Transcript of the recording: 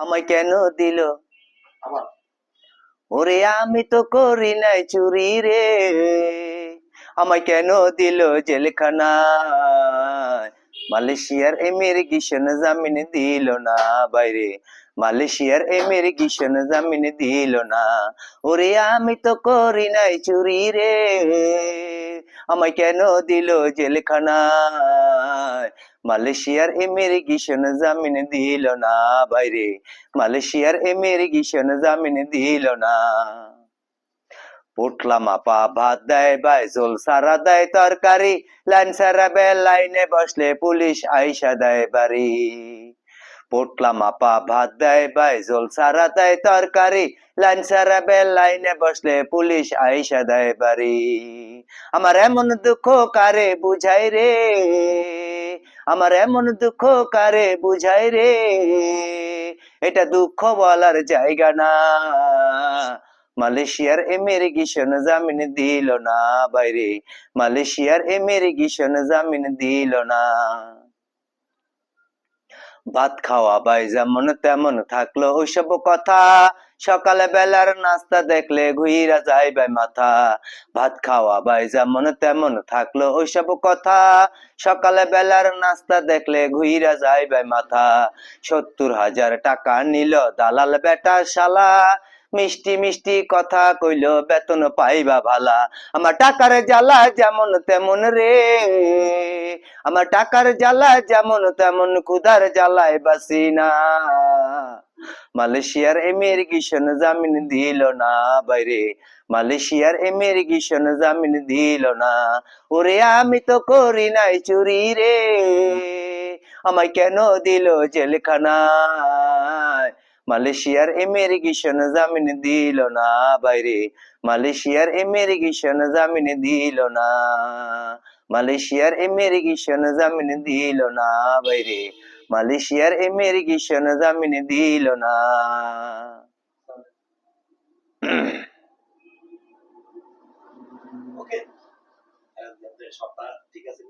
আমায় কেন দিল? ওরে আমি তো করি নাই চুরি রে, আমায় কেন দিল জেলখানায়? মালয়েশিয়ার ইমিগ্রেশন জামিন দিল না বাইরে, মালয়েশিয়ার ইমিগ্রেশন জামিন দিল না। ওরে আমি তো করি নাই চুরি রে, আমায় কেন দিল জেলখানায়? মালয়েশিয়ার ইমিগ্রেশন জামিন দিল না বাইরে, মালয়েশিয়ার ইমিগ্রেশন জামিন দিল না। পোটলা মাপা ভাত দেয় বাই, জোল সারা দেয় তরকারি, লাইন সারা বেল লাইনে বসলে পুলিশ আইসা দেয় বাড়ি। পোটলা মাপা ভাত দেয় বাই, জোল সারা দেয় তরকারি, লাইন সারা বেল লাইনে বসলে পুলিশ আইসা দেয় বাড়ি। আমার এমন দুঃখ কারে বুঝাই রে, আমার এমন দুঃখ কারে বুঝাই রে, এটা দুঃখ বলার জায়গা না। মালয়েশিয়ার ইমিগ্রেশন জামিন দিল না বাইরে, মালয়েশিয়ার ইমিগ্রেশন জামিন দিল না। ভাত খাওয়া ভাই যেমন তেমন থাকলো ওইসব কথা, সকালে বেলার নাস্তা দেখলে ঘুইরা যায় ভাই মাথা। ভাত খাওয়া ভাই যেমন তেমন থাকলো ওইসব কথা, সকালে বেলার নাস্তা দেখলে ঘুইরা যায় ভাই মাথা। ৭০,০০০ টাকা নিল দালাল বেটা শালা, মিষ্টি মিষ্টি কথা কইল বেতন পাইবা ভালা। আমার টাকার জ্বালা যেমন তেমন রে, আমার টাকার জ্বালা যেমন তেমন, ক্ষুধার জ্বালায় বাসি না। মালয়েশিয়ার ইমিগ্রেশন জামিন দিল না বাইরে, মালয়েশিয়ার ইমিগ্রেশন জামিন দিল না। ওরে আমি তো করি নাই চুরি রে, আমায় কেন দিল জেলখানায়? মালয়েশিয়ার ইমিগ্রেশন জামিন দিল না বাইরে, মালয়েশিয়ার ইমিগ্রেশন জামিন দিল না। মালয়েশিয়ার ইমিগ্রেশন জামিন দিল না বাইরে, মালয়েশিয়ার ইমিগ্রেশন জামিন দিল না। ওকে, সবটা ঠিক আছে।